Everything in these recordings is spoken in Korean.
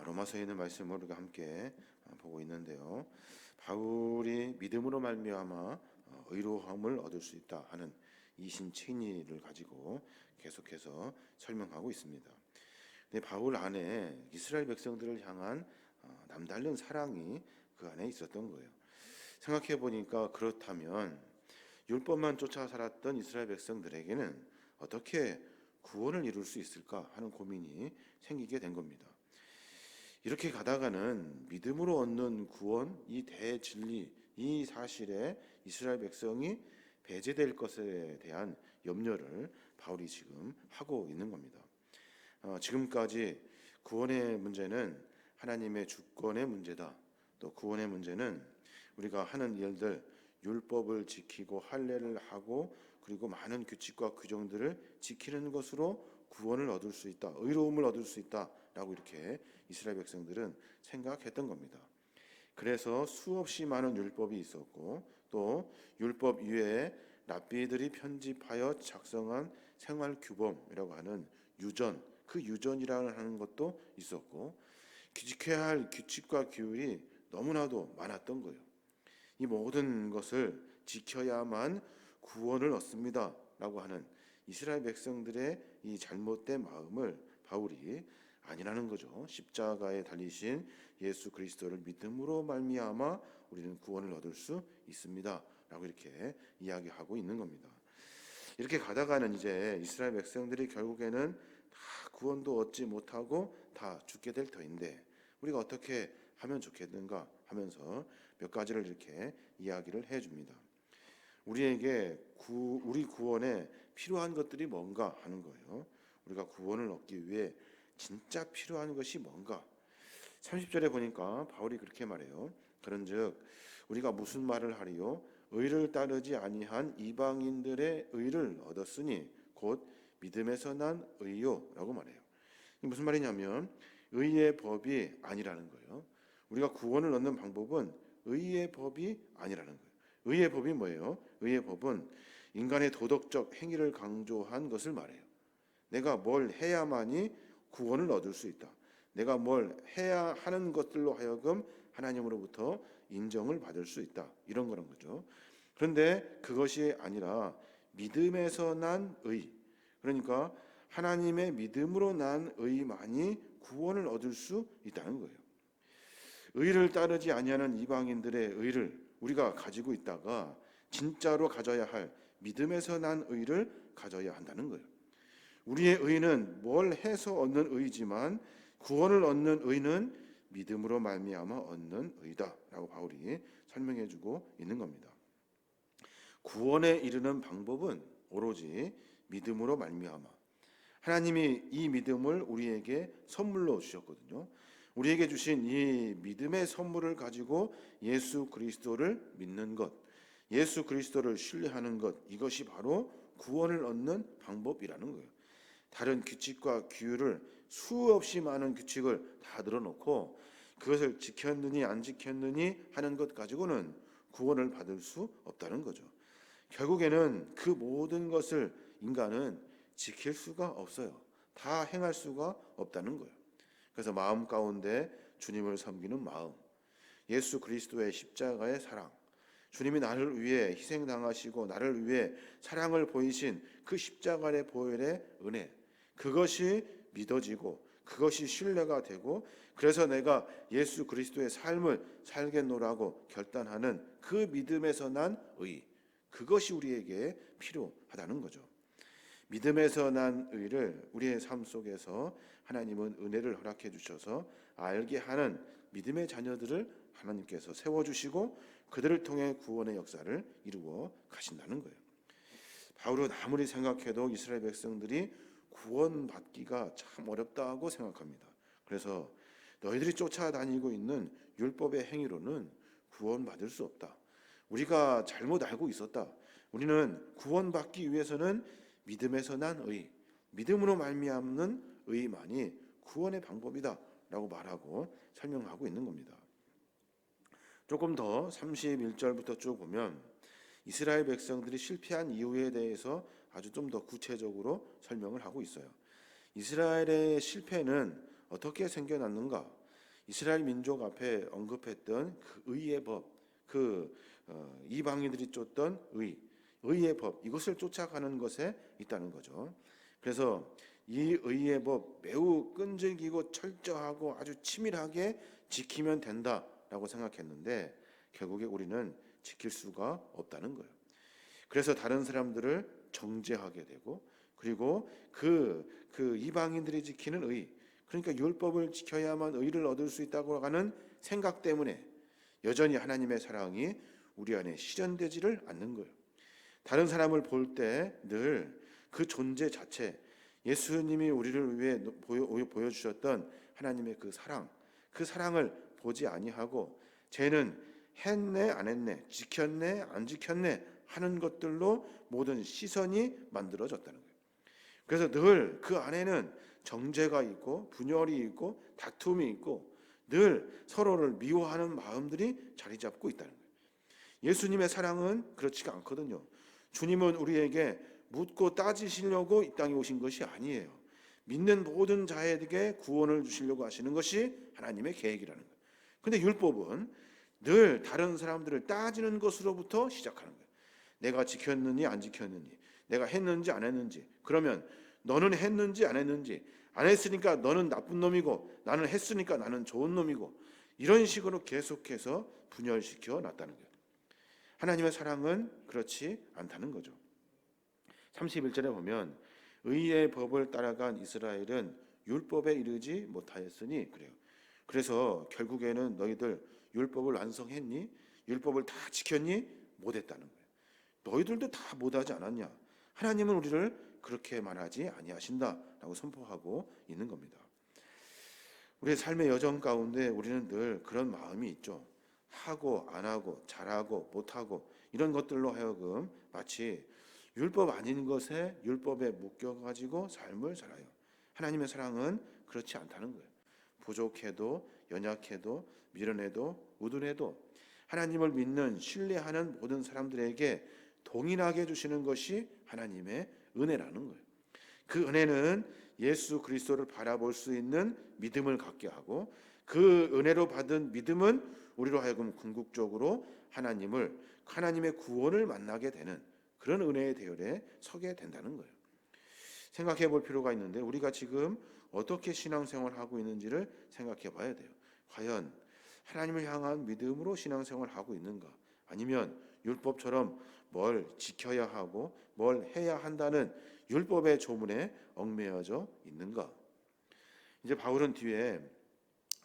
로마서에 있는 말씀을 우리가 함께 보고 있는데요. 바울이 믿음으로 말미암아 의로움을 얻을 수 있다 하는 이 신칭의를 가지고 계속해서 설명하고 있습니다. 근데 바울 안에 이스라엘 백성들을 향한 남다른 사랑이 그 안에 있었던 거예요. 생각해 보니까 그렇다면 율법만 쫓아 살았던 이스라엘 백성들에게는 어떻게 구원을 이룰 수 있을까 하는 고민이 생기게 된 겁니다. 이렇게 가다가는 믿음으로 얻는 구원, 이 대진리, 이 사실에 이스라엘 백성이 배제될 것에 대한 염려를 바울이 지금 하고 있는 겁니다. 지금까지 구원의 문제는 하나님의 주권의 문제다. 또 구원의 문제는 우리가 하는 일들, 율법을 지키고 할례를 하고 그리고 많은 규칙과 규정들을 지키는 것으로 구원을 얻을 수 있다. 의로움을 얻을 수 있다라고 이렇게 이스라엘 백성들은 생각했던 겁니다. 그래서 수없이 많은 율법이 있었고 또 율법 이외에 랍비들이 편집하여 작성한 생활 규범이라고 하는 유전, 그 유전이라는 하는 것도 있었고 지켜야 할 규칙과 규율이 너무나도 많았던 거예요. 이 모든 것을 지켜야만 구원을 얻습니다라고 하는 이스라엘 백성들의 이 잘못된 마음을 바울이 아니라는 거죠. 십자가에 달리신 예수 그리스도를 믿음으로 말미암아 우리는 구원을 얻을 수 있습니다라고 이렇게 이야기하고 있는 겁니다. 이렇게 가다가는 이제 이스라엘 백성들이 결국에는 다 구원도 얻지 못하고 다 죽게 될 터인데 우리가 어떻게 하면 좋겠는가 하면서 몇 가지를 이렇게 이야기를 해줍니다. 우리에게 우리 구원에 필요한 것들이 뭔가 하는 거예요. 우리가 구원을 얻기 위해 진짜 필요한 것이 뭔가. 30절에 보니까 바울이 그렇게 말해요. 그런즉 우리가 무슨 말을 하리요? 의를 따르지 아니한 이방인들의 의를 얻었으니 곧 믿음에서 난 의요라고 말해요. 이게 무슨 말이냐면 의의 법이 아니라는 거예요. 우리가 구원을 얻는 방법은 의의 법이 아니라는 거예요. 의의 법이 뭐예요? 의의 법은 인간의 도덕적 행위를 강조한 것을 말해요. 내가 뭘 해야만이 구원을 얻을 수 있다. 내가 뭘 해야 하는 것들로 하여금 하나님으로부터 인정을 받을 수 있다. 이런 거란 거죠. 그런데 그것이 아니라 믿음에서 난 의. 그러니까 하나님의 믿음으로 난 의만이 구원을 얻을 수 있다는 거예요. 의를 따르지 아니하는 이방인들의 의를 우리가 가지고 있다가 진짜로 가져야 할 믿음에서 난 의를 가져야 한다는 거예요. 우리의 의는 뭘 해서 얻는 의지만 구원을 얻는 의는 믿음으로 말미암아 얻는 의다라고 바울이 설명해주고 있는 겁니다. 구원에 이르는 방법은 오로지 믿음으로 말미암아 하나님이 이 믿음을 우리에게 선물로 주셨거든요. 우리에게 주신 이 믿음의 선물을 가지고 예수 그리스도를 믿는 것, 예수 그리스도를 신뢰하는 것, 이것이 바로 구원을 얻는 방법이라는 거예요. 다른 규칙과 규율을 수없이 많은 규칙을 다 늘어놓고 그것을 지켰느니 안 지켰느니 하는 것 가지고는 구원을 받을 수 없다는 거죠. 결국에는 그 모든 것을 인간은 지킬 수가 없어요. 다 행할 수가 없다는 거예요. 그래서 마음 가운데 주님을 섬기는 마음, 예수 그리스도의 십자가의 사랑, 주님이 나를 위해 희생당하시고 나를 위해 사랑을 보이신 그 십자가의 보혈의 은혜, 그것이 믿어지고 그것이 신뢰가 되고 그래서 내가 예수 그리스도의 삶을 살겠노라고 결단하는 그 믿음에서 난 의, 그것이 우리에게 필요하다는 거죠. 믿음에서 난 의를 우리의 삶 속에서 하나님은 은혜를 허락해 주셔서 알게 하는 믿음의 자녀들을 하나님께서 세워주시고 그들을 통해 구원의 역사를 이루어 가신다는 거예요. 바울은 아무리 생각해도 이스라엘 백성들이 구원받기가 참 어렵다고 생각합니다. 그래서 너희들이 쫓아다니고 있는 율법의 행위로는 구원받을 수 없다. 우리가 잘못 알고 있었다. 우리는 구원받기 위해서는 믿음에서 난 의, 믿음으로 말미암는 의만이 구원의 방법이다라고 말하고 설명하고 있는 겁니다. 조금 더 31절부터 쭉 보면 이스라엘 백성들이 실패한 이유에 대해서 아주 좀 더 구체적으로 설명을 하고 있어요. 이스라엘의 실패는 어떻게 생겨났는가? 이스라엘 민족 앞에 언급했던 그 의의 법, 그 이방인들이 쫓던 의의 법, 이것을 쫓아가는 것에 있다는 거죠. 그래서 이 의의 법 매우 끈질기고 철저하고 아주 치밀하게 지키면 된다라고 생각했는데 결국에 우리는 지킬 수가 없다는 거예요. 그래서 다른 사람들을 정죄하게 되고, 그리고 그 이방인들이 지키는 의, 그러니까 율법을 지켜야만 의를 얻을 수 있다고 하는 생각 때문에 여전히 하나님의 사랑이 우리 안에 실현되지를 않는 거예요. 다른 사람을 볼 때 늘 그 존재 자체, 예수님이 우리를 위해 보여주셨던 하나님의 그 사랑을 보지 아니하고 쟤는 했네 안 했네, 지켰네 안 지켰네 하는 것들로 모든 시선이 만들어졌다는 거예요. 그래서 늘 그 안에는 정죄가 있고 분열이 있고 다툼이 있고 늘 서로를 미워하는 마음들이 자리 잡고 있다는 거예요. 예수님의 사랑은 그렇지가 않거든요. 주님은 우리에게 묻고 따지시려고 이 땅에 오신 것이 아니에요. 믿는 모든 자에게 구원을 주시려고 하시는 것이 하나님의 계획이라는 거예요. 근데 율법은 늘 다른 사람들을 따지는 것으로부터 시작하는 거예요. 내가 지켰느니 안 지켰느니, 내가 했는지 안 했는지, 그러면 너는 했는지 안 했는지, 안 했으니까 너는 나쁜 놈이고 나는 했으니까 나는 좋은 놈이고, 이런 식으로 계속해서 분열시켜 놨다는 거예요. 하나님의 사랑은 그렇지 않다는 거죠. 31절에 보면 의의 법을 따라간 이스라엘은 율법에 이르지 못하였으니 그래요. 그래서 결국에는 너희들 율법을 완성했니? 율법을 다 지켰니? 못했다는 거예요. 너희들도 다 못하지 않았냐? 하나님은 우리를 그렇게 말하지 아니하신다라고 선포하고 있는 겁니다. 우리의 삶의 여정 가운데 우리는 늘 그런 마음이 있죠. 하고 안 하고 잘하고 못하고 이런 것들로 하여금 마치 율법 아닌 것에 율법에 묶여가지고 삶을 살아요. 하나님의 사랑은 그렇지 않다는 거예요. 부족해도 연약해도 미련해도 우둔해도 하나님을 믿는 신뢰하는 모든 사람들에게 동일하게 주시는 것이 하나님의 은혜라는 거예요. 그 은혜는 예수 그리스도를 바라볼 수 있는 믿음을 갖게 하고, 그 은혜로 받은 믿음은 우리로 하여금 궁극적으로 하나님의 구원을 만나게 되는 그런 은혜의 대열에 서게 된다는 거예요. 생각해 볼 필요가 있는데 우리가 지금 어떻게 신앙생활을 하고 있는지를 생각해 봐야 돼요. 과연 하나님을 향한 믿음으로 신앙생활을 하고 있는가? 아니면 율법처럼 뭘 지켜야 하고 뭘 해야 한다는 율법의 조문에 얽매여져 있는가? 이제 바울은 뒤에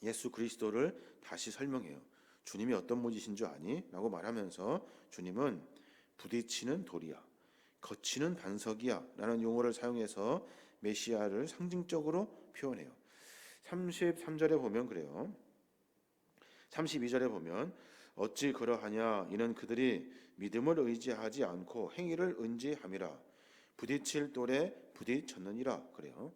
예수 그리스도를 다시 설명해요. 주님이 어떤 분이신 줄 아니? 라고 말하면서 주님은 부딪히는 돌이야, 거치는 반석이야 라는 용어를 사용해서 메시아를 상징적으로 표현해요. 33절에 보면 그래요. 32절에 보면 어찌 그러하냐, 이는 그들이 믿음을 의지하지 않고 행위를 의지함이라. 부딪힐 돌에 부딪혔느니라. 그래요.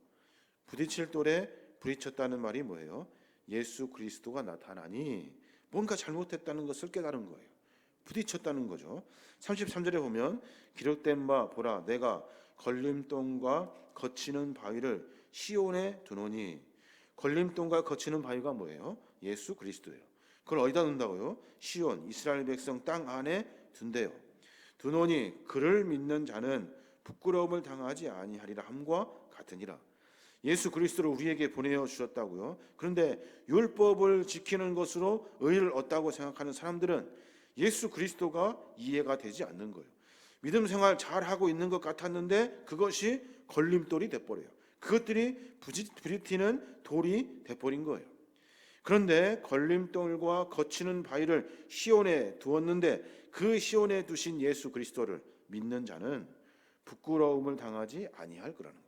부딪힐 돌에 부딪혔다는 말이 뭐예요? 예수 그리스도가 나타나니 뭔가 잘못했다는 것을 깨달은 거예요. 부딪혔다는 거죠. 33절에 보면 기록된 바 보라, 내가 걸림돌과 거치는 바위를 시온에 두노니. 걸림돌과 거치는 바위가 뭐예요? 예수 그리스도예요. 그걸 어디다 둔다고요? 시온, 이스라엘 백성 땅 안에 둔대요. 두노니 그를 믿는 자는 부끄러움을 당하지 아니하리라 함과 같으니라. 예수 그리스도를 우리에게 보내어 주셨다고요. 그런데 율법을 지키는 것으로 의를 얻다고 생각하는 사람들은 예수 그리스도가 이해가 되지 않는 거예요. 믿음 생활 잘하고 있는 것 같았는데 그것이 걸림돌이 돼버려요. 그것들이 부딪히는 돌이 돼버린 거예요. 그런데 걸림돌과 거치는 바위를 시온에 두었는데 그 시온에 두신 예수 그리스도를 믿는 자는 부끄러움을 당하지 아니할 거라는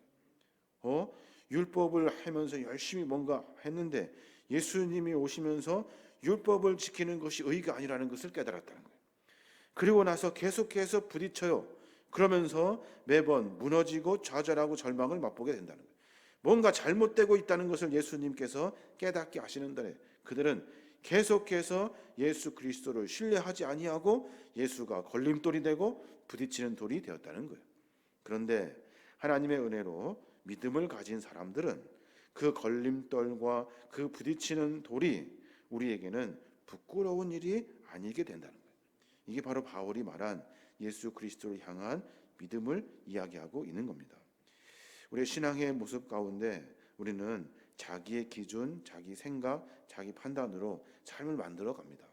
거예요. 율법을 하면서 열심히 뭔가 했는데 예수님이 오시면서 율법을 지키는 것이 의가 아니라는 것을 깨달았다는 거예요. 그리고 나서 계속해서 부딪혀요. 그러면서 매번 무너지고 좌절하고 절망을 맛보게 된다는 거예요. 뭔가 잘못되고 있다는 것을 예수님께서 깨닫게 하시는데 그들은 계속해서 예수 그리스도를 신뢰하지 아니하고 예수가 걸림돌이 되고 부딪히는 돌이 되었다는 거예요. 그런데 하나님의 은혜로 믿음을 가진 사람들은 그 걸림돌과 그 부딪히는 돌이 우리에게는 부끄러운 일이 아니게 된다는 거예요. 이게 바로 바울이 말한 예수 그리스도를 향한 믿음을 이야기하고 있는 겁니다. 우리의 신앙의 모습 가운데 우리는 자기의 기준, 자기 생각, 자기 판단으로 삶을 만들어 갑니다.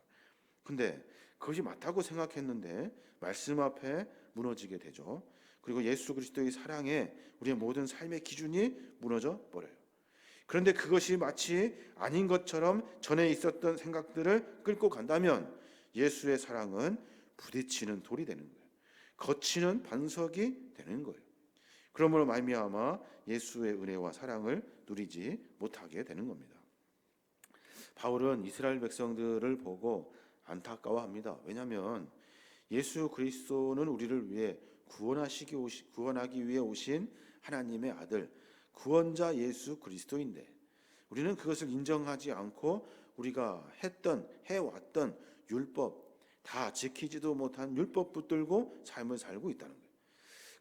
근데 그것이 맞다고 생각했는데 말씀 앞에 무너지게 되죠. 그리고 예수 그리스도의 사랑에 우리의 모든 삶의 기준이 무너져 버려요. 그런데 그것이 마치 아닌 것처럼 전에 있었던 생각들을 끌고 간다면 예수의 사랑은 부딪히는 돌이 되는 거예요. 거치는 반석이 되는 거예요. 그러므로 말미암아 예수의 은혜와 사랑을 누리지 못하게 되는 겁니다. 바울은 이스라엘 백성들을 보고 안타까워합니다. 왜냐하면 예수 그리스도는 우리를 위해 구원하기 위해 오신 하나님의 아들, 구원자 예수 그리스도인데 우리는 그것을 인정하지 않고 우리가 해왔던 율법 다 지키지도 못한 율법 붙들고 삶을 살고 있다는 거예요.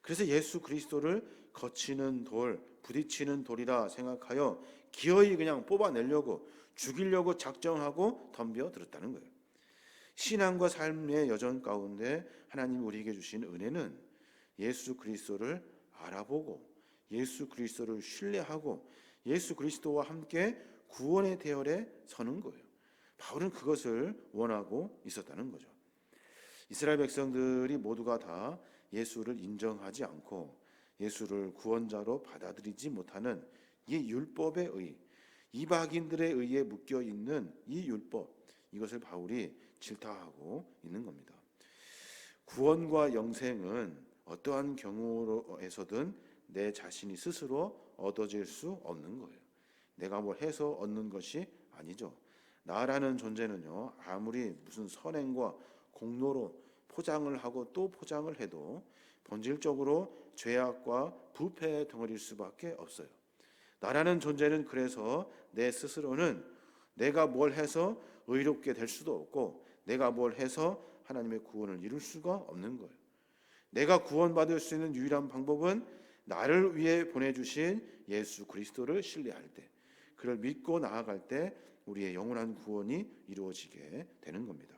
그래서 예수 그리스도를 거치는 돌, 부딪히는 돌이라 생각하여 기어이 그냥 뽑아내려고 죽이려고 작정하고 덤벼들었다는 거예요. 신앙과 삶의 여정 가운데 하나님 우리에게 주신 은혜는 예수 그리스도를 알아보고 예수 그리스도를 신뢰하고 예수 그리스도와 함께 구원의 대열에 서는 거예요. 바울은 그것을 원하고 있었다는 거죠. 이스라엘 백성들이 모두가 다 예수를 인정하지 않고 예수를 구원자로 받아들이지 못하는 이 율법에 이방인들에 의해 묶여 있는 이 율법, 이것을 바울이 질타하고 있는 겁니다. 구원과 영생은 어떠한 경우에서든 내 자신이 스스로 얻어질 수 없는 거예요. 내가 뭘 해서 얻는 것이 아니죠. 나라는 존재는요, 아무리 무슨 선행과 공로로 포장을 하고 또 포장을 해도 본질적으로 죄악과 부패의 덩어리일 수밖에 없어요. 나라는 존재는 그래서 내 스스로는 내가 뭘 해서 의롭게 될 수도 없고 내가 뭘 해서 하나님의 구원을 이룰 수가 없는 거예요. 내가 구원받을 수 있는 유일한 방법은 나를 위해 보내주신 예수 그리스도를 신뢰할 때, 그를 믿고 나아갈 때 우리의 영원한 구원이 이루어지게 되는 겁니다.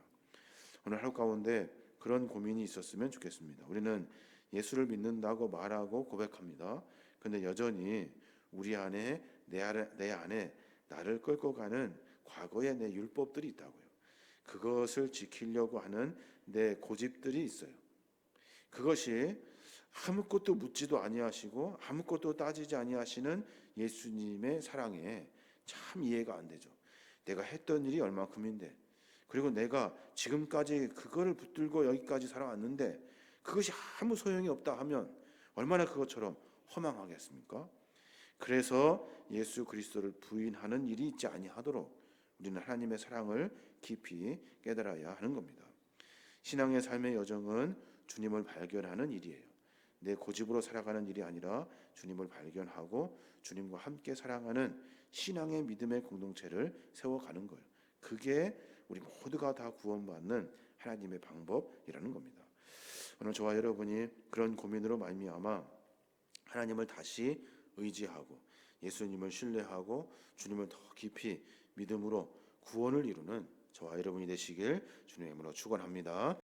오늘 하루 가운데 그런 고민이 있었으면 좋겠습니다. 우리는 예수를 믿는다고 말하고 고백합니다. 그런데 여전히 우리 안에 내 안에 나를 끌고 가는 과거의 내 율법들이 있다고요. 그것을 지키려고 하는 내 고집들이 있어요. 그것이 아무것도 묻지도 아니하시고 아무것도 따지지 아니하시는 예수님의 사랑에 참 이해가 안 되죠. 내가 했던 일이 얼마큼인데, 그리고 내가 지금까지 그거를 붙들고 여기까지 살아왔는데 그것이 아무 소용이 없다 하면 얼마나 그것처럼 허망하겠습니까? 그래서 예수 그리스도를 부인하는 일이 있지 아니하도록 우리는 하나님의 사랑을 깊이 깨달아야 하는 겁니다. 신앙의 삶의 여정은 주님을 발견하는 일이에요. 내 고집으로 살아가는 일이 아니라 주님을 발견하고 주님과 함께 살아가는 신앙의 믿음의 공동체를 세워가는 거예요. 그게 우리 모두가 다 구원받는 하나님의 방법이라는 겁니다. 오늘 저와 여러분이 그런 고민으로 말미암아 하나님을 다시 의지하고 예수님을 신뢰하고 주님을 더 깊이 믿음으로 구원을 이루는 저와 여러분이 되시길 주님의 이름으로 축원합니다.